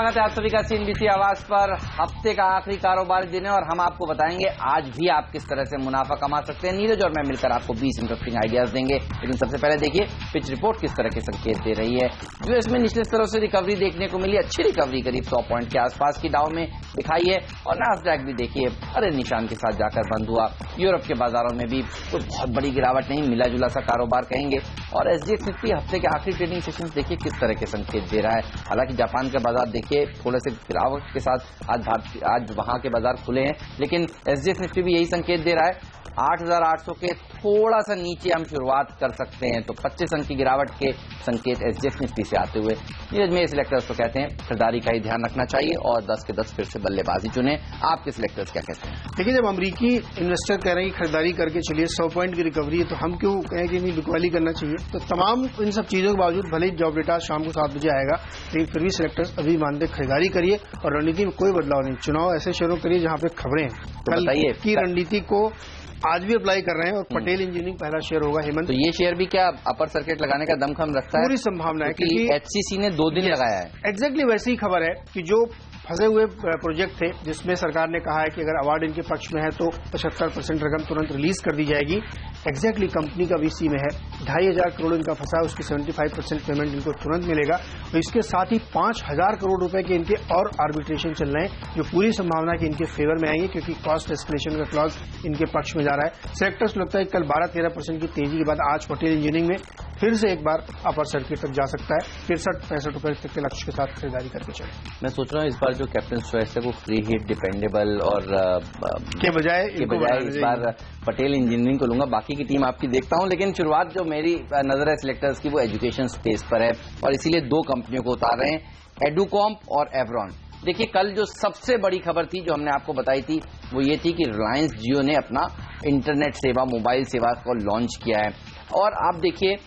स्वागत है आप सभी का CNBC आवाज पर। हफ्ते का आखिरी कारोबारी दिन है और हम आपको बताएंगे आज भी आप किस तरह से मुनाफा कमा सकते हैं। नीरज और मैं मिलकर आपको 20 इंटरेस्टिंग आइडियाज देंगे, लेकिन सबसे पहले देखिए पिच रिपोर्ट किस तरह के संकेत दे रही है। यूएस में निचले स्तरों से रिकवरी देखने को मिली, अच्छी रिकवरी करीब 100 पॉइंट के आसपास की डाउ में दिखाई है और नास्डैक भी देखिए हरे निशान के साथ जाकर बंद हुआ। यूरोप के बाजारों में भी कोई बहुत बड़ी गिरावट नहीं, मिला जुला सा कारोबार कहेंगे। और SGX निफ्टी हफ्ते के आखिरी ट्रेडिंग सेशन देखिए किस तरह के संकेत दे रहा है। हालांकि जापान के बाजार देखिए थोड़े से गिरावट के साथ आज वहां के बाजार खुले हैं, लेकिन SGX निफ्टी भी यही संकेत दे रहा है 8,800 के थोड़ा सा नीचे हम शुरुआत कर सकते हैं। तो 25 अंक की गिरावट के संकेत SGX निफ्टी से आते हुए नीरज में सिलेक्टर्स तो कहते हैं खरीदारी का ही ध्यान रखना चाहिए और 10 के 10 फिर से बल्लेबाजी चुने। आपके सिलेक्टर्स क्या कहते हैं? देखिए, जब अमेरिकी इन्वेस्टर कह रहे हैं कि खरीदारी करके चलिए 100 पॉइंट की रिकवरी है, तो हम क्यों कहें कि नहीं बिकवाली करना चाहिए। तो तमाम इन सब चीजों के बावजूद भले ही जॉब डेटा शाम को 7 बजे आएगा, लेकिन फिर भी सिलेक्टर्स अभी मानते खरीदारी करिए और रणनीति में कोई बदलाव नहीं। चुनाव ऐसे शुरू करिए जहां पे खबरें हैं। तो बताइए की रणनीति को आज भी अप्लाई कर रहे हैं और पटेल इंजीनियरिंग पहला शेयर होगा। हेमंत, तो ये शेयर भी क्या अपर सर्किट लगाने का दमखम रखता है? पूरी संभावना है क्योंकि HCC ने 2 दिन लगाया है। एग्जैक्टली वैसी ही खबर है कि जो फंसे हुए प्रोजेक्ट थे जिसमें सरकार ने कहा है कि अगर अवार्ड इनके पक्ष में है तो 75% रकम तुरंत रिलीज कर दी जाएगी। एग्जैक्टली कंपनी का VC में है 2,500 करोड़ इनका फंसा है, उसकी 75% पेमेंट इनको तुरंत मिलेगा। तो इसके साथ ही 5,000 करोड़ रुपए के इनके और आर्बिट्रेशन चल रहे हैं, जो पूरी संभावना है कि इनके फेवर में आएंगे क्योंकि कॉस्ट एस्केलेशन का क्लॉज इनके पक्ष में जा रहा है। सेक्टर्स लगता है कल 12-13% की तेजी के बाद आज पटेल इंजीनियरिंग में फिर से एक बार अपर सर्किट तक जा सकता है। 63-65 रुपए तक के लक्ष्य के साथ खरीदारी करके चले। मैं सोच रहा हूँ इस बार जो कैप्टन चॉइस है वो फ्री हिट, डिपेंडेबल और के बजाय इस बार पटेल इंजीनियरिंग को लूंगा। बाकी की टीम आपकी देखता हूं, लेकिन शुरुआत जो मेरी नजर है सिलेक्टर्स की वो एजुकेशन स्पेस पर है और इसीलिए 2 कंपनियों को उतार रहे हैं, एडुकॉम्प और एवरॉन। देखिए कल जो सबसे बड़ी खबर थी जो हमने आपको बताई थी वो ये थी कि रिलायंस जियो ने अपना इंटरनेट सेवा, मोबाइल सेवा को लॉन्च किया है। और आप देखिए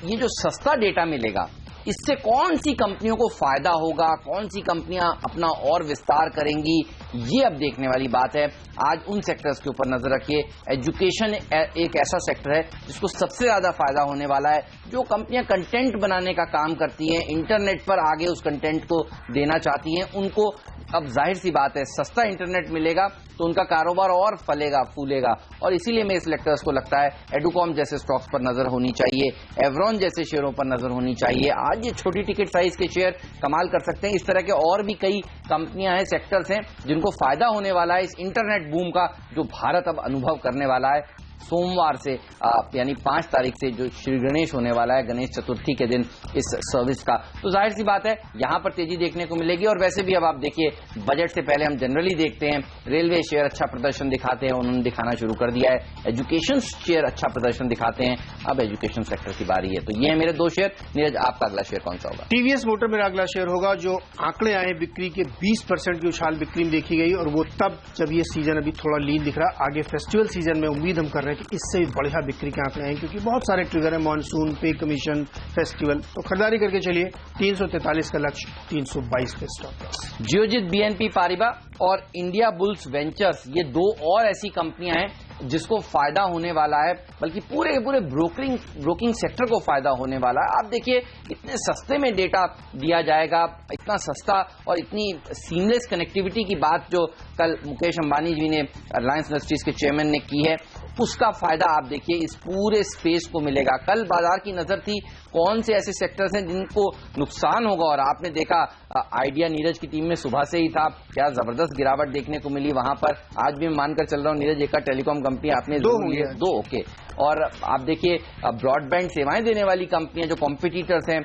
ये जो सस्ता डेटा मिलेगा इससे कौन सी कंपनियों को फायदा होगा, कौन सी कंपनियां अपना और विस्तार करेंगी, ये अब देखने वाली बात है। आज उन सेक्टर्स के ऊपर नजर रखिए। एजुकेशन एक ऐसा सेक्टर है जिसको सबसे ज्यादा फायदा होने वाला है। जो कंपनियां कंटेंट बनाने का काम करती हैं, इंटरनेट पर आगे उस कंटेंट को देना चाहती हैं, उनको अब जाहिर सी बात है सस्ता इंटरनेट मिलेगा तो उनका कारोबार और फलेगा फूलेगा। और इसीलिए मेरे सिलेक्टर्स को लगता है एडुकॉम जैसे स्टॉक्स पर नजर होनी चाहिए, एवरॉन जैसे शेयरों पर नजर होनी चाहिए। आज ये छोटी टिकट साइज के शेयर कमाल कर सकते हैं। इस तरह के और भी कई कंपनियां हैं, सेक्टर्स हैं जिनको फायदा होने वाला है इस इंटरनेट बूम का जो भारत अब अनुभव करने वाला है। सोमवार से यानी 5 तारीख से जो श्री गणेश होने वाला है, गणेश चतुर्थी के दिन इस सर्विस का, तो जाहिर सी बात है यहां पर तेजी देखने को मिलेगी। और वैसे भी अब आप देखिए बजट से पहले हम जनरली देखते हैं रेलवे शेयर अच्छा प्रदर्शन दिखाते हैं, उन्होंने दिखाना शुरू कर दिया है। एजुकेशन शेयर अच्छा प्रदर्शन दिखाते हैं, अब एजुकेशन सेक्टर की बारी है। तो ये है मेरे 2 शेयर। नीरज आपका अगला शेयर कौन सा होगा? TVS मोटर मेरा अगला शेयर होगा। जो आंकड़े आए बिक्री के 20% की उछाल बिक्री में देखी गई और वो तब जब ये सीजन अभी थोड़ा लीन दिख रहा है। आगे फेस्टिवल सीजन में उम्मीद हम कर रहे हैं कि इससे बढ़िया बिक्री के आंकड़े आए क्योंकि बहुत सारे ट्रिगर है, मानसून, पे कमीशन, फेस्टिवल। तो खरीदारी करके चलिए। 343 का लक्ष्य, 322 पे stop loss. Geojit, BNP Paribas और इंडिया बुल्स वेंचर्स ये 2 और ऐसी कंपनियां हैं जिसको फायदा होने वाला है, बल्कि पूरे के पूरे ब्रोकिंग सेक्टर को फायदा होने वाला है। आप देखिए इतने सस्ते में डेटा दिया जाएगा, इतना सस्ता और इतनी सीमलेस कनेक्टिविटी की बात जो कल मुकेश अंबानी जी ने रिलायंस इंडस्ट्रीज के चेयरमैन ने की है, उसका फायदा आप देखिए इस पूरे स्पेस को मिलेगा। कल बाजार की नजर थी कौन से ऐसे सेक्टर्स हैं जिनको नुकसान होगा और आपने देखा आइडिया नीरज की टीम में सुबह से ही था, क्या जबरदस्त गिरावट देखने को मिली वहां पर। आज भी मैं मानकर चल रहा हूं नीरज एक टेलीकॉम कंपनी आपने 2 ओके। और आप देखिए ब्रॉडबैंड सेवाएं देने वाली कंपनियां जो कॉम्पिटिटर्स हैं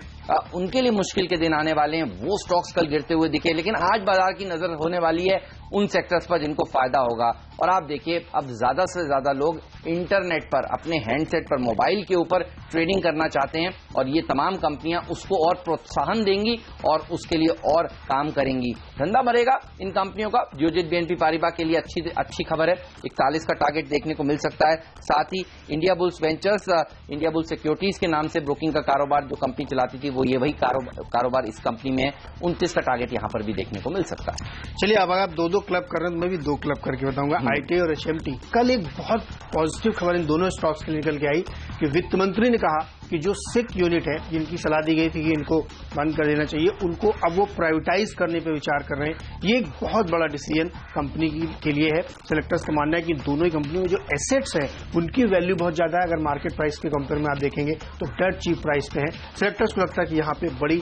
उनके लिए मुश्किल के दिन आने वाले हैं, वो स्टॉक्स कल गिरते हुए दिखे। लेकिन आज बाजार की नजर होने वाली है उन सेक्टर्स पर जिनको फायदा होगा। और आप देखिए अब ज्यादा से ज्यादा लोग इंटरनेट पर अपने हैंडसेट पर, मोबाइल के ऊपर ट्रेडिंग करना चाहते हैं और ये तमाम कंपनियां उसको और प्रोत्साहन देंगी और उसके लिए और काम करेंगी। धंधा बढ़ेगा इन कंपनियों का। जियोजित, BNP पारिबा के लिए अच्छी खबर है, 41 का टारगेट देखने को मिल सकता है। साथ ही Indiabulls Ventures, Indiabulls Securities के नाम से ब्रोकिंग का कारोबार जो कंपनी चलाती थी वो ये वही कारोबार इस कंपनी में है। 29 का टारगेट यहां पर भी देखने को मिल सकता है। चलिए अब आप 2 क्लब कर रहे हैं, मैं भी 2 क्लब करके बताऊंगा। ITA और HMT। कल एक बहुत पॉजिटिव खबर इन दोनों स्टॉक्स के लिए निकल के आई कि वित्त मंत्री ने कहा कि कि जो सिक यूनिट है, जिनकी सलाह दी गई थी कि इनको बंद कर देना चाहिए, उनको अब वो प्राइवेटाइज करने पे विचार कर रहे हैं। ये एक बहुत बड़ा डिसीजन कंपनी के लिए है। सेलेक्टर्स का मानना है कि दोनों ही कंपनियों में जो एसेट्स है उनकी वैल्यू बहुत ज्यादा है। अगर मार्केट प्राइस के कंपेयर में आप देखेंगे तो डेड चीप प्राइस पे है। सेलेक्टर्स को लगता है कि यहाँ पे बड़ी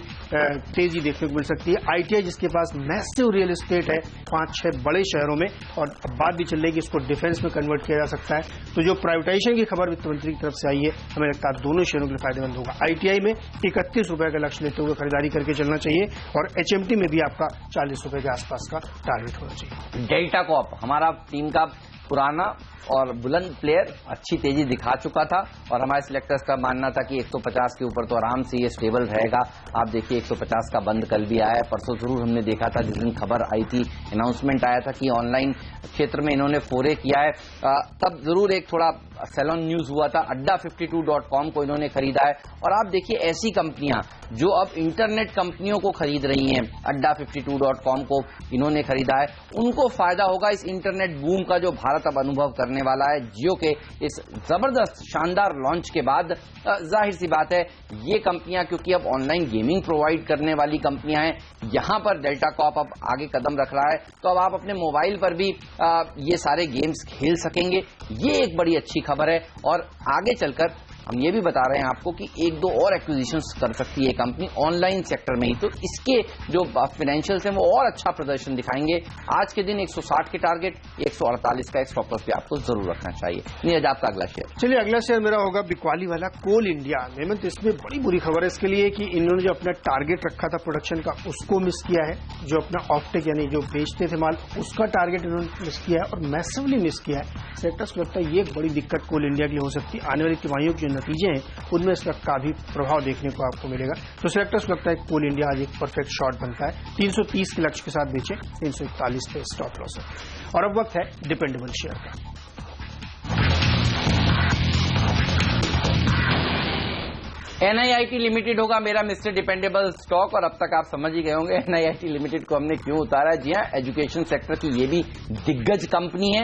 तेजी देखने को मिल सकती है। आईटीआई जिसके पास मैसिव रियल एस्टेट है 5-6 बड़े शहरों में, और अब बात भी चल रही है कि इसको डिफेंस में कन्वर्ट किया जा सकता है, तो जो प्राइवेटाइजेशन की खबर वित्त मंत्री की तरफ से आई है, हमें लगता है दोनों शेयरों के लिए फायदेमंद होगा। आईटीआई में 31 रुपए का लक्ष्य लेते हुए खरीदारी करके चलना चाहिए, और एचएमटी में भी आपका 40 रुपए के आसपास का टारगेट होना चाहिए। डेल्टा कॉर्प हमारा टीम का पुराना और बुलंद प्लेयर अच्छी तेजी दिखा चुका था, और हमारे सिलेक्टर्स का मानना था कि 150 के ऊपर तो आराम से ये स्टेबल रहेगा। आप देखिए 150 का बंद कल भी आया है। परसों जरूर हमने देखा था, जिस दिन खबर आई थी, अनाउंसमेंट आया था कि ऑनलाइन क्षेत्र में इन्होंने फोरे किया है, तब जरूर एक थोड़ा सेलोन न्यूज हुआ था। Adda52.com को इन्होंने खरीदा है, और आप देखिए ऐसी कंपनियां जो अब इंटरनेट कंपनियों को खरीद रही हैं, Adda52.com को इन्होंने खरीदा है, उनको फायदा होगा इस इंटरनेट बूम का जो भारत अब अनुभव करने वाला है जियो के इस जबरदस्त शानदार लॉन्च के बाद। जाहिर सी बात है ये कंपनियां क्योंकि अब ऑनलाइन गेमिंग प्रोवाइड करने वाली कंपनियां हैं, यहां पर डेल्टा कॉर्प अब आगे कदम रख रहा है, तो अब आप अपने मोबाइल पर भी ये सारे गेम्स खेल सकेंगे। ये एक बड़ी अच्छी खबर है, और आगे चलकर हम ये भी बता रहे हैं आपको कि 1-2 और एक्विजिशंस कर सकती है कंपनी ऑनलाइन सेक्टर में ही, तो इसके जो फाइनेंशियल्स हैं वो और अच्छा प्रदर्शन दिखाएंगे। आज के दिन 160 के टारगेट, 148 का एक स्टॉप लॉस भी आपको जरूर रखना चाहिए। नीरज, आपका अगला शेयर। चलिए, अगला शेयर मेरा होगा बिकवाली वाला कोल इंडिया। हेमंत, इसमें बड़ी बुरी खबर है इसके लिए कि इन्होंने जो अपना टारगेट रखा था प्रोडक्शन का, उसको मिस किया है। जो अपना ऑफटेक यानी जो बेचते थे माल, उसका टारगेट इन्होंने मिस किया है, और मैसिवली मिस किया है। सेक्टर्स को लगता है ये एक बड़ी दिक्कत कोल इंडिया के लिए हो सकती है। आने वाली तिमाहियों के नतीजे हैं उनमें इसका काफी प्रभाव देखने को आपको मिलेगा। तो सेलेक्टर्स को लगता है कोल इंडिया आज एक परफेक्ट शॉट बनता है। 330 के लक्ष्य के साथ बेचे, 341 पे स्टॉप लॉस है। और अब वक्त है डिपेंडेबल शेयर का। NIIT लिमिटेड होगा मेरा मिस्टर डिपेंडेबल स्टॉक, और अब तक आप समझ ही गए होंगे NIIT लिमिटेड को हमने क्यों उतारा है। जी हाँ, एजुकेशन सेक्टर की ये भी दिग्गज कंपनी है,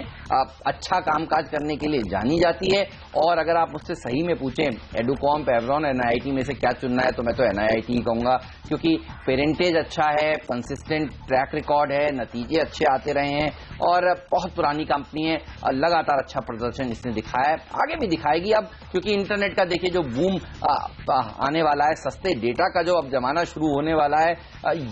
अच्छा कामकाज करने के लिए जानी जाती है, और अगर आप मुझसे सही में पूछें एडुकॉम्प, एवरॉन, NIIT में से क्या चुनना है, तो मैं तो NIIT ही कहूंगा, क्योंकि पेरेंटेज अच्छा है, कंसिस्टेंट ट्रैक रिकॉर्ड है, नतीजे अच्छे आते रहे हैं, और बहुत पुरानी कंपनी है, लगातार अच्छा प्रदर्शन इसने दिखाया है, आगे भी दिखाएगी। अब क्योंकि इंटरनेट का देखिए जो बूम आने वाला है, सस्ते डेटा का जो अब जमाना शुरू होने वाला है,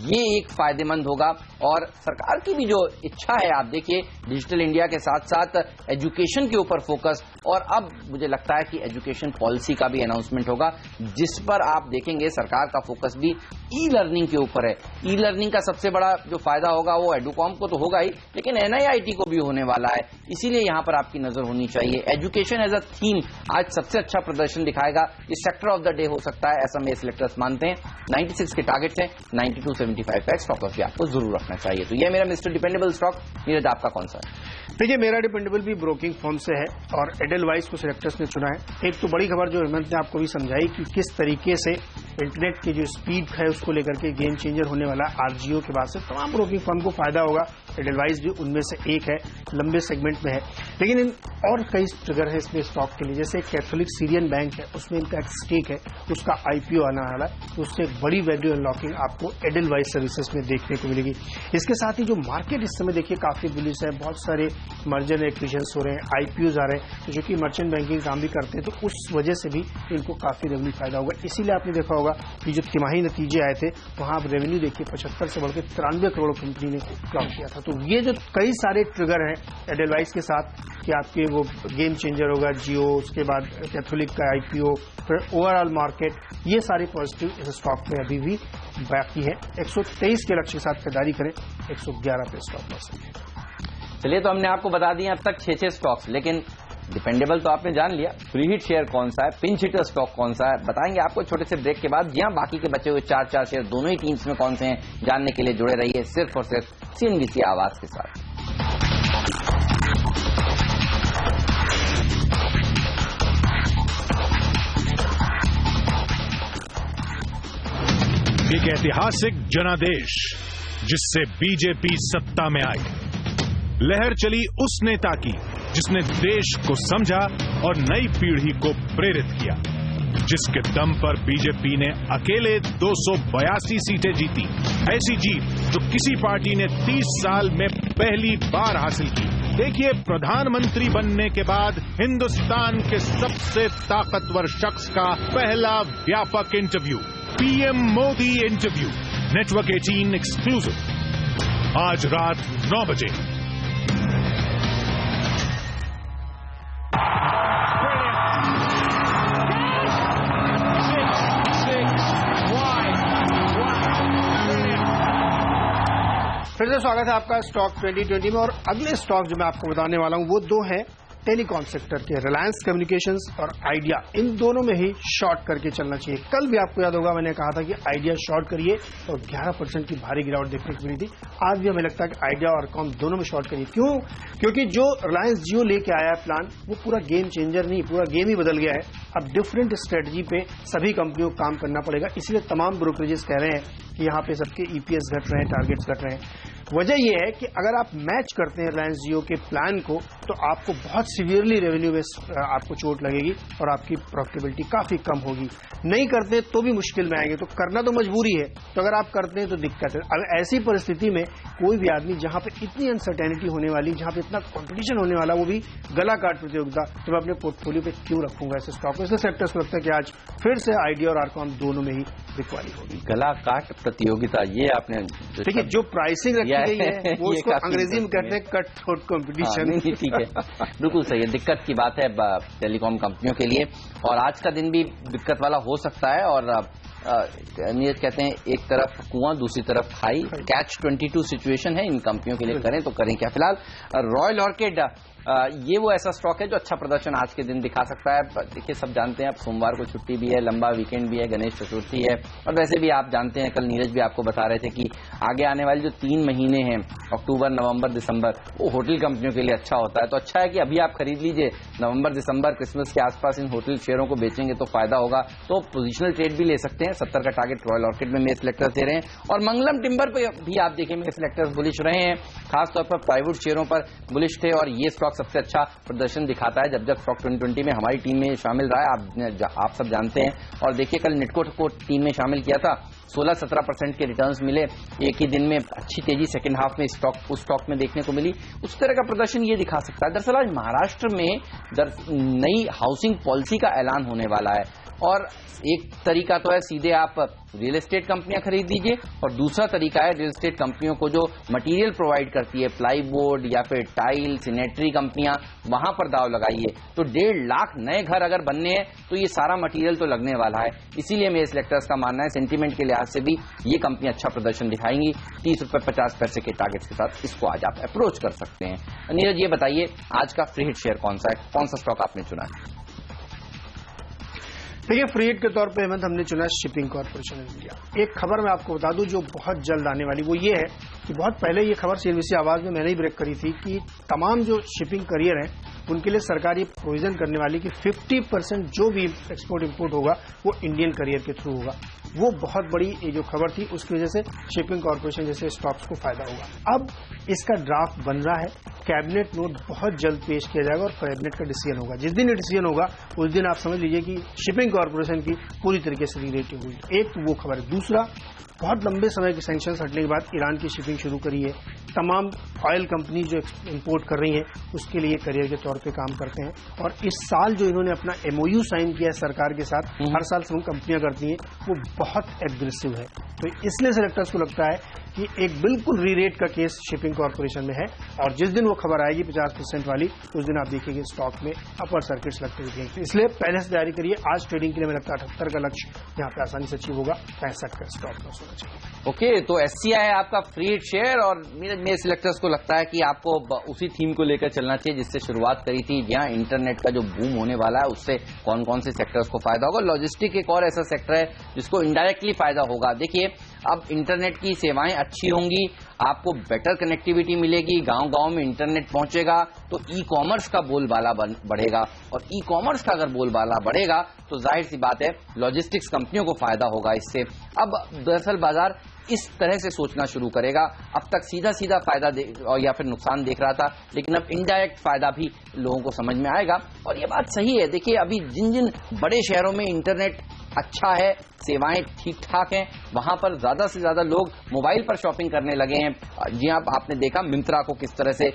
ये एक फायदेमंद होगा। और सरकार की भी जो इच्छा है, आप देखिए डिजिटल इंडिया के साथ साथ एजुकेशन के ऊपर फोकस, और अब मुझे लगता है कि एजुकेशन पॉलिसी का भी अनाउंसमेंट होगा, जिस पर आप देखेंगे सरकार का फोकस भी ई लर्निंग के ऊपर है। ई लर्निंग का सबसे बड़ा जो फायदा होगा वो एडुकॉम्प को तो होगा ही, लेकिन NIIT को भी होने वाला है, इसीलिए यहां पर आपकी नजर होनी चाहिए। एजुकेशन एज अ थीम आज सबसे अच्छा प्रदर्शन दिखाएगा, इस सेक्टर ऑफ द डे हो सकता है, ऐसा मेरे सिलेक्टर्स मानते हैं। 96 के टारगेट्स हैं, 92.75 का स्टॉप लॉस भी आपको जरूर रखना चाहिए। तो यह मेरा मिस्टर डिपेंडेबल स्टॉक। नीरज, आपका कौन सा है? देखिए, मेरा डिपेंडेबल भी ब्रोकिंग फर्म से है, और एडेलवाइस को सिलेक्टर्स ने चुना है। एक तो बड़ी खबर जो हेमंत ने आपको भी समझाई कि किस तरीके से इंटरनेट की जो स्पीड है उसको लेकर के गेम चेंजर होने वाला RGO के बाद से तमाम ब्रोकिंग फर्म को फायदा होगा। एडेलवाइस भी उनमें से एक है, लंबे सेगमेंट में है, लेकिन इन और कई ट्रिगर है इसमें स्टॉक के लिए। जैसे कैथोलिक सीरियन बैंक है, उसमें इनका एक स्टेक है, उसका IPO आने वाला है, तो उससे बड़ी वैल्यू अनलॉकिंग आपको एडेलवाइस सर्विसेज में देखने को मिलेगी। इसके साथ ही जो मार्केट इस समय देखिए काफी बुलिश है, बहुत सारे मर्जर एक्विजिशंस हो रहे हैं, IPOs आ रहे हैं, तो जो कि मर्चेंट बैंकिंग काम भी करते हैं, तो उस वजह से भी इनको काफी रेवेन्यू फायदा होगा। इसीलिए आपने देखा होगा कि जो तिमाही नतीजे आए थे वहां आप रेवेन्यू देखिए 75 से बढ़कर 93 करोड़ कंपनी ने क्लॉक किया था। तो ये जो कई सारे ट्रिगर हैं एडेलवाइस के साथ कि आपके वो गेम चेंजर होगा जियो, उसके बाद कैथोलिक का IPO, फिर ओवरऑल मार्केट, ये सारे पॉजिटिव इस स्टॉक में अभी भी बाकी है। 123 के लक्ष्य के साथ खरीदारी करें, 111 पे स्टॉप लॉस है। चलिए, तो हमने आपको बता दिए अब तक 6 स्टॉक्स, लेकिन डिपेंडेबल तो आपने जान लिया, फ्री हिट शेयर कौन सा है, पिंच हिटर स्टॉक कौन सा है, बताएंगे आपको छोटे से ब्रेक के बाद। जी हां, बाकी के बचे हुए 4 शेयर दोनों ही टीम्स में कौन से हैं, जानने के लिए जुड़े रहिए सिर्फ और सिर्फ CNBC आवाज के साथ। एक ऐतिहासिक जनादेश जिससे बीजेपी सत्ता में आई, लहर चली उस नेता की जिसने देश को समझा और नई पीढ़ी को प्रेरित किया। जिसके दम पर बीजेपी ने अकेले 282 सीटें जीती। ऐसी जीत जो किसी पार्टी ने 30 साल में पहली बार हासिल की। देखिए प्रधानमंत्री बनने के बाद हिंदुस्तान के सबसे ताकतवर शख्स का पहला व्यापक interview, PM Modi interview, network 18 exclusive, आज रात 9 बजे। फिर से स्वागत है आपका स्टॉक 2020 में। और अगले स्टॉक जो मैं आपको बताने वाला हूं वो दो हैं टेलीकॉम सेक्टर के, रिलायंस कम्युनिकेशंस और आइडिया। इन दोनों में ही शॉर्ट करके चलना चाहिए। कल भी आपको याद होगा मैंने कहा था कि आइडिया शॉर्ट करिए और 11% की भारी गिरावट देखने को मिली थी। आज भी हमें लगता है कि आइडिया और कॉम दोनों में शॉर्ट करिए। क्यों? क्योंकि जो रिलायंस जियो लेके आया है प्लान, वो पूरा गेम चेंजर नहीं, पूरा गेम ही बदल गया है। अब डिफरेंट स्ट्रेटजी पे सभी कंपनियों को काम करना पड़ेगा। इसलिए तमाम ब्रोकरेजेस कह रहे हैं कि यहाँ पे सबके ईपीएस घट रहे हैं, टारगेट्स घट रहे हैं। वजह यह है कि अगर आप मैच करते हैं रिलायंस जियो के प्लान को तो आपको बहुत सीवियरली रेवेन्यू में आपको चोट लगेगी और आपकी प्रॉफिटेबिलिटी काफी कम होगी। नहीं करते तो भी मुश्किल में आएंगे। तो करना तो मजबूरी है, तो अगर आप करते हैं तो दिक्कत है। अब ऐसी परिस्थिति में कोई भी आदमी जहां पे इतनी अनसर्टेनिटी होने वाली, जहां पे इतना कॉम्पिटिशन होने वाला, वो भी गला काट प्रतियोगिता, तो मैं अपने पोर्टफोलियो पे क्यों रखूंगा ऐसे स्टॉक? इसलिए सेक्टर्स को लगता है कि आज फिर से आइडिया और आरकॉम दोनों में ही बिकवाली होगी। गला काट प्रतियोगिता, ये आपने देखिए जो प्राइसिंग रखी गई है वो उसको अंग्रेजी में कहते हैं कट थ्रोट कॉम्पिटिशन। ठीक है, बिल्कुल सही है। दिक्कत की बात है टेलीकॉम कंपनियों के लिए, और आज का दिन भी दिक्कत वाला हो सकता है। और नीरज कहते हैं एक तरफ कुआं दूसरी तरफ खाई, कैच 22 सिचुएशन है इन कंपनियों के लिए। करें तो करें क्या? फिलहाल रॉयल ऑर्किड ये वो ऐसा स्टॉक है जो अच्छा प्रदर्शन आज के दिन दिखा सकता है। देखिए सब जानते हैं अब सोमवार को छुट्टी भी है, लंबा वीकेंड भी है, गणेश चतुर्थी है, और वैसे भी आप जानते हैं, कल नीरज भी आपको बता रहे थे कि आगे आने वाले जो 3 महीने हैं, अक्टूबर, नवंबर, दिसंबर, वो होटल कंपनियों के लिए अच्छा होता है। तो अच्छा है कि अभी आप खरीद लीजिए। नवंबर, दिसंबर, क्रिसमस के आसपास इन होटल शेयरों को बेचेंगे तो फायदा होगा। तो पोजिशनल ट्रेड भी ले सकते हैं। 70 का टारगेट रॉयल ऑर्किड में मेरे सिलेक्टर्स दे रहे हैं। और मंगलम टिम्बर पर भी आप देखें मेरे सिलेक्टर्स बुलिश रहे हैं, खासतौर पर प्राइवेट शेयरों पर बुलिश थे। और ये स्टॉक सबसे अच्छा प्रदर्शन दिखाता है जब स्टॉक 2020 में हमारी टीम में शामिल रहा है, आप सब जानते हैं। और देखिए कल निटको को टीम में शामिल किया था, 16-17% के रिटर्न्स मिले एक ही दिन में। अच्छी तेजी सेकंड हाफ में उस स्टॉक में देखने को मिली। उस तरह का प्रदर्शन ये दिखा सकता है। दरअसल आज महाराष्ट्र में नई हाउसिंग पॉलिसी का ऐलान होने वाला है, और एक तरीका तो है सीधे आप रियल एस्टेट कंपनियां खरीद लीजिए, और दूसरा तरीका है रियल एस्टेट कंपनियों को जो मटेरियल प्रोवाइड करती है, प्लाईवुड या फिर टाइल, सिनेटरी कंपनियां, वहां पर दाव लगाइए। तो 1.5 लाख नए घर अगर बनने हैं तो ये सारा मटेरियल तो लगने वाला है। इसीलिए मेरे सिलेक्टर्स का मानना है सेंटीमेंट के लिहाज से भी ये कंपनी अच्छा प्रदर्शन दिखाएंगी। 30 रुपए 50 पैसे के टारगेट्स के साथ इसको आज आप अप्रोच कर सकते हैं। नीरज ये बताइए आज का फ्री हिट शेयर कौन सा है, कौन सा स्टॉक आपने चुना है? देखिए फ्री हिट के तौर पे हेमंत हमने चुना शिपिंग कॉर्पोरेशन ऑफ इंडिया। एक खबर मैं आपको बता दूं जो बहुत जल्द आने वाली, वो ये है कि बहुत पहले ये खबर सीएनबीसी आवाज में मैंने ही ब्रेक करी थी कि तमाम जो शिपिंग करियर हैं उनके लिए सरकार ये प्रोविजन करने वाली कि 50% जो भी एक्सपोर्ट इंपोर्ट होगा वो इंडियन करियर के थ्रू होगा। वो बहुत बड़ी ये जो खबर थी, उसकी वजह से शिपिंग कॉर्पोरेशन जैसे स्टॉक्स को फायदा होगा। अब इसका ड्राफ्ट बन रहा है, कैबिनेट नोट बहुत जल्द पेश किया जाएगा और कैबिनेट का डिसीजन होगा। जिस दिन ये डिसीजन होगा उस दिन आप समझ लीजिए कि शिपिंग कॉर्पोरेशन की पूरी तरीके से रीरेटिंग हुई। एक वो खबर है। दूसरा, बहुत लंबे समय के सैंक्शंस हटने के बाद ईरान की शिपिंग शुरू करी है। तमाम ऑयल कंपनी जो इंपोर्ट कर रही हैं उसके लिए करियर के तौर पे काम करते हैं। और इस साल जो इन्होंने अपना एमओयू साइन किया है सरकार के साथ, हर साल सब कंपनियां करती हैं, वो बहुत एग्रेसिव है। तो इसलिए सेलेक्टर्स को लगता है कि एक बिल्कुल रीरेट का केस शिपिंग कॉर्पोरेशन में है। और जिस दिन वो खबर आएगी 50% वाली, उस दिन आप देखिएगा स्टॉक में अपर सर्किट्स लगते हुए। इसलिए पहले से तैयारी करिए। आज ट्रेडिंग के लिए मेरा 78 का लक्ष्य यहाँ पे आसानी से अचीव होगा। 65 का स्टॉक लॉस होना चाहिए। ओके, तो एससीआई है आपका फ्री हिट शेयर, और मेरे सिलेक्टर्स को लगता है कि आपको उसी थीम को लेकर चलना चाहिए जिससे शुरुआत करी थी, जहां इंटरनेट का जो बूम होने वाला है उससे कौन कौन से सेक्टर्स को फायदा होगा। लॉजिस्टिक एक और ऐसा सेक्टर है जिसको इनडायरेक्टली फायदा होगा। देखिए अब इंटरनेट की सेवाएं अच्छी होंगी, आपको बेटर कनेक्टिविटी मिलेगी, गांव-गांव में इंटरनेट पहुंचेगा, तो ई कॉमर्स का बोलबाला बढ़ेगा, और ई कॉमर्स का अगर बोलबाला बढ़ेगा तो जाहिर सी बात है लॉजिस्टिक्स कंपनियों को फायदा होगा इससे। अब दरअसल बाजार इस तरह से सोचना शुरू करेगा। अब तक सीधा सीधा फायदा या फिर नुकसान देख रहा था, लेकिन अब इनडायरेक्ट फायदा भी लोगों को समझ में आएगा। और ये बात सही है, देखिए अभी जिन जिन बड़े शहरों में इंटरनेट अच्छा है, सेवाएं ठीक ठाक हैं, वहां पर ज्यादा से ज्यादा लोग मोबाइल पर शॉपिंग करने लगे हैं। जी हाँ, आपने देखा मिंत्रा को किस तरह से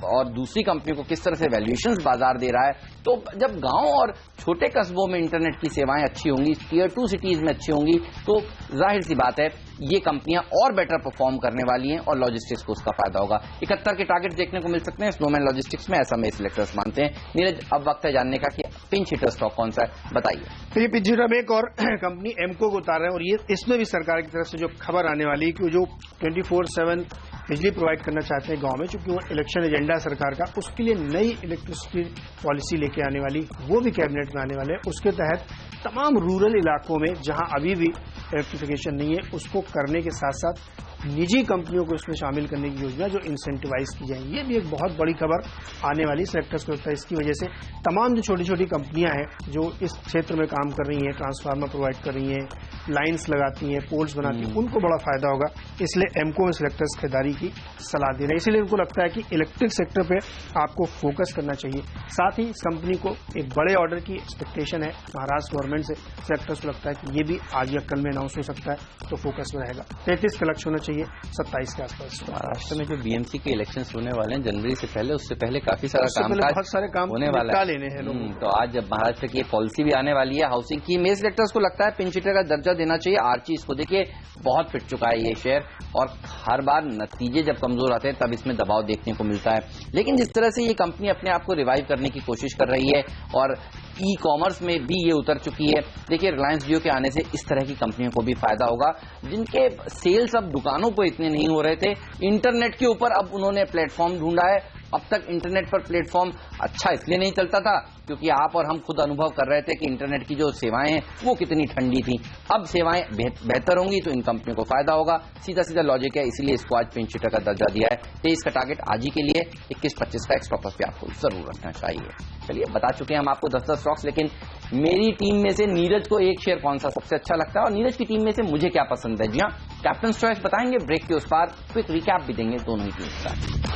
और दूसरी कंपनियों को किस तरह से वैल्यूएशंस बाजार दे रहा है। तो जब गांव और छोटे कस्बों में इंटरनेट की सेवाएं अच्छी होंगी, टियर 2 सिटीज में अच्छी होंगी, तो जाहिर सी बात है ये कंपनियां और बेटर परफॉर्म करने वाली हैं और लॉजिस्टिक्स को उसका फायदा होगा। 71 के टारगेट देखने को मिल सकते हैं स्नोमैन लॉजिस्टिक्स में, ऐसा में सिलेक्टर्स मानते हैं। नीरज, अब वक्त है जानने का कि पिंच हिटर स्टॉक कौन सा है, बताइए। तो ये पिंच हिटर में एक और कंपनी एमको को उतार रहे हैं, और ये इसमें भी सरकार की तरफ से जो खबर आने वाली है कि जो 24/7 बिजली प्रोवाइड करना चाहते हैं गांव में, चूंकि वो इलेक्शन एजेंडा सरकार का, उसके लिए नई इलेक्ट्रिसिटी पॉलिसी लेके आने वाली, वो भी कैबिनेट में आने वाले हैं। उसके तहत तमाम रूरल इलाकों में जहां अभी भी इलेक्ट्रिफिकेशन नहीं है, उसको करने के साथ साथ निजी कंपनियों को इसमें शामिल करने की योजना जो इंसेंटिवाइज की जाएगी, ये भी एक बहुत बड़ी खबर आने वाली सेक्टर्स को लगता है। इसकी वजह से तमाम जो छोटी छोटी कंपनियां हैं जो इस क्षेत्र में काम कर रही हैं, ट्रांसफार्मर प्रोवाइड कर रही हैं, लाइन्स लगाती हैं, पोल्स बनाती हैं, उनको बड़ा फायदा होगा। इसलिए एमको सेलेक्टर्स खरीदारी की सलाह दे रहे हैं। इसलिए उनको लगता है कि इलेक्ट्रिक सेक्टर पे आपको फोकस करना चाहिए। साथ ही इस कंपनी को एक बड़े ऑर्डर की एक्सपेक्टेशन है महाराष्ट्र गवर्नमेंट से। सेलेक्टर्स को लगता है कि ये भी आज या कल में अनाउंस हो सकता है, तो फोकस में रहेगा। 33 का लक्ष्य होना चाहिए 27 के आसपास। महाराष्ट्र में जो बीएमसी के इलेक्शंस होने वाले हैं जनवरी से पहले, उससे पहले काफी सारा बहुत सारे काम होने वाला है, लेने हैं लोगों। तो आज महाराष्ट्र की पॉलिसी भी आने वाली है हाउसिंग की। मेरे सेलेक्टर्स को लगता है पिंच हिटर का दर्जा देना चाहिए आर्ची इसको। देखिए बहुत पिट चुका है ये शेयर, और हर बार नतीजे जब कमजोर आते हैं तब इसमें दबाव देखने को मिलता है। लेकिन जिस तरह से ये कंपनी अपने आप को रिवाइव करने की कोशिश कर रही है और ई कॉमर्स में भी ये उतर चुकी है, देखिए रिलायंस जियो के आने से इस तरह की कंपनियों को भी फायदा होगा जिनके सेल्स अब दुकानों पर इतने नहीं हो रहे थे, इंटरनेट के ऊपर अब उन्होंने प्लेटफॉर्म ढूंढा है। अब तक इंटरनेट पर प्लेटफॉर्म अच्छा इसलिए नहीं चलता था क्योंकि आप और हम खुद अनुभव कर रहे थे कि इंटरनेट की जो सेवाएं हैं वो कितनी ठंडी थी। अब सेवाएं बेहतर होंगी तो इन कंपनियों को फायदा होगा, सीधा सीधा लॉजिक है। इसीलिए इसको आज पिंच हिटर का दर्जा दिया है। 23 का टारगेट आज ही के लिए, 21-25 का एक्स्ट्रा पे आपको जरूर रखना चाहिए। चलिए बता चुके हैं हम आपको 10-10 स्टॉक्स, लेकिन मेरी टीम में से नीरज को एक शेयर कौन सा सबसे अच्छा लगता है और नीरज की टीम में से मुझे क्या पसंद है। जी हाँ, कैप्टन चॉइस बताएंगे, ब्रेक के उस पार क्विक रिकैप भी देंगे दोनों ही टीम के साथ।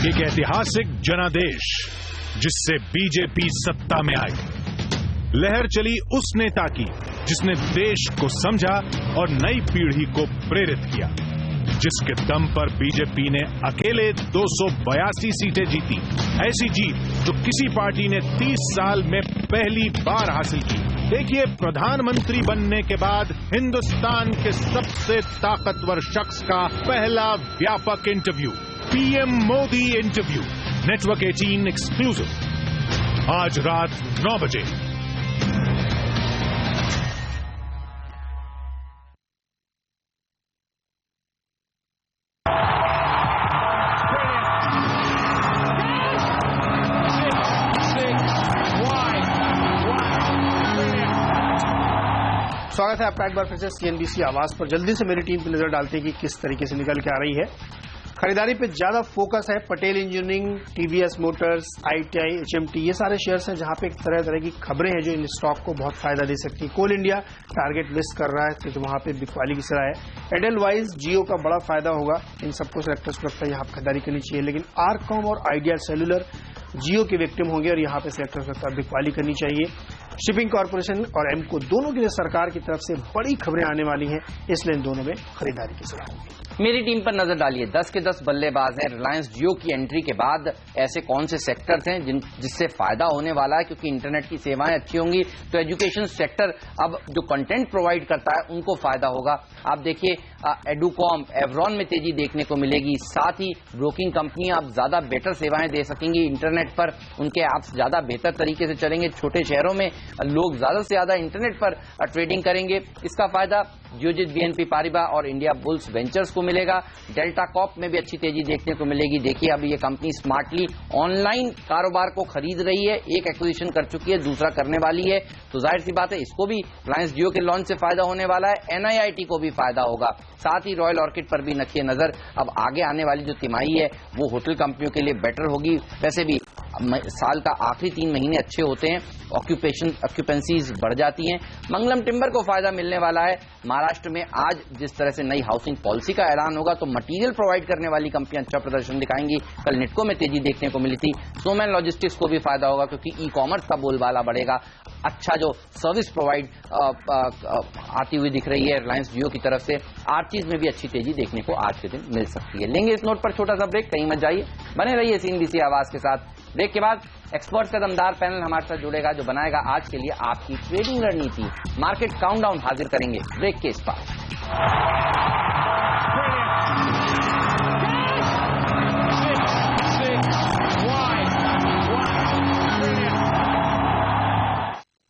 एक ऐतिहासिक जनादेश जिससे बीजेपी सत्ता में आई, लहर चली उस नेता की जिसने देश को समझा और नई पीढ़ी को प्रेरित किया, जिसके दम पर बीजेपी ने अकेले 282 सीटें जीती। ऐसी जीत जो किसी पार्टी ने 30 साल में पहली बार हासिल की। देखिए प्रधानमंत्री बनने के बाद हिंदुस्तान के सबसे ताकतवर शख्स का पहला व्यापक interview, PM Modi interview, network 18 exclusive, आज रात 9 बजे। स्वागत है आपका एक बार फिर से सीएनबीसी आवाज पर। जल्दी से मेरी टीम की नजर डालते हैं कि किस तरीके से निकल के आ रही है। खरीदारी पे ज्यादा फोकस है। Patel engineering, TVS Motors, ITI, HMT, ये सारे शेयर्स हैं जहां पे तरह तरह की खबरें हैं जो इन स्टॉक को बहुत फायदा दे सकती है। कोल इंडिया टारगेट मिस कर रहा है तो वहां पे बिकवाली की सलाह है। एडेलवाइज जियो का बड़ा फायदा होगा। इन सबको सेलेक्टर्स को लगता है यहाँ खरीदारी करनी चाहिए। लेकिन आरकॉम और आइडिया सेलुलर जियो के विक्टिम होंगे और यहाँ पे सेलेक्टर्स को लगता है बिकवाली करनी चाहिए। शिपिंग कॉर्पोरेशन और एमको दोनों के लिए सरकार की तरफ से बड़ी खबरें आने वाली हैं, इसलिए इन दोनों में खरीदारी की सलाह होगी। मेरी टीम पर नजर डालिए, 10 के 10 बल्लेबाज हैं। रिलायंस जियो की एंट्री के बाद ऐसे कौन से सेक्टर्स हैं जिससे फायदा होने वाला है, क्योंकि इंटरनेट की सेवाएं अच्छी होंगी तो एजुकेशन सेक्टर अब जो कंटेंट प्रोवाइड करता है उनको फायदा होगा। आप देखिए एडुकॉम, एवरॉन में तेजी देखने को मिलेगी। साथ ही ब्रोकिंग कंपनियां अब ज्यादा बेटर सेवाएं दे सकेंगी इंटरनेट पर, उनके ऐप्स ज्यादा बेहतर तरीके से चलेंगे। छोटे शहरों में लोग ज्यादा से ज्यादा इंटरनेट पर ट्रेडिंग करेंगे। इसका फायदा जियोजित, बीएनपी पारिबा और इंडिया बुल्स वेंचर्स को मिलेगा। डेल्टा कॉर्प में भी अच्छी तेजी देखने को मिलेगी। देखिए अब ये कंपनी स्मार्टली ऑनलाइन कारोबार को खरीद रही है, एक एक्विजिशन कर चुकी है, दूसरा करने वाली है, तो जाहिर सी बात है इसको भी रिलायंस जियो के लॉन्च से फायदा होने वाला है। NIIT को भी फायदा होगा। साथ ही रॉयल ऑर्किड पर भी रखिए नजर। अब आगे आने वाली जो तिमाही है वो होटल कंपनियों के लिए बेटर होगी। वैसे भी साल का आखिरी 3 महीने अच्छे होते हैं, ऑक्यूपेंसीज बढ़ जाती हैं। मंगलम टिम्बर को फायदा मिलने वाला है। महाराष्ट्र में आज जिस तरह से नई हाउसिंग पॉलिसी का ऐलान होगा तो मटेरियल प्रोवाइड करने वाली कंपनियां अच्छा प्रदर्शन दिखाएंगी। कल निटको में तेजी देखने को मिली थी। स्नोमैन लॉजिस्टिक्स को भी फायदा होगा क्योंकि ई कॉमर्स का बोलबाला बढ़ेगा। अच्छा जो सर्विस प्रोवाइड आती हुई दिख रही है रिलायंस जियो की तरफ से। आर्चीज में भी अच्छी तेजी देखने को आज के दिन मिल सकती है। लेंगे इस नोट पर छोटा सा ब्रेक, कहीं मत जाइए, बने रहिए CNBC आवाज के साथ। ब्रेक के बाद एक्सपर्ट्स का दमदार पैनल हमारे साथ जुड़ेगा जो बनाएगा आज के लिए आपकी ट्रेडिंग रणनीति। मार्केट काउंटडाउन हाजिर करेंगे ब्रेक के इस पार।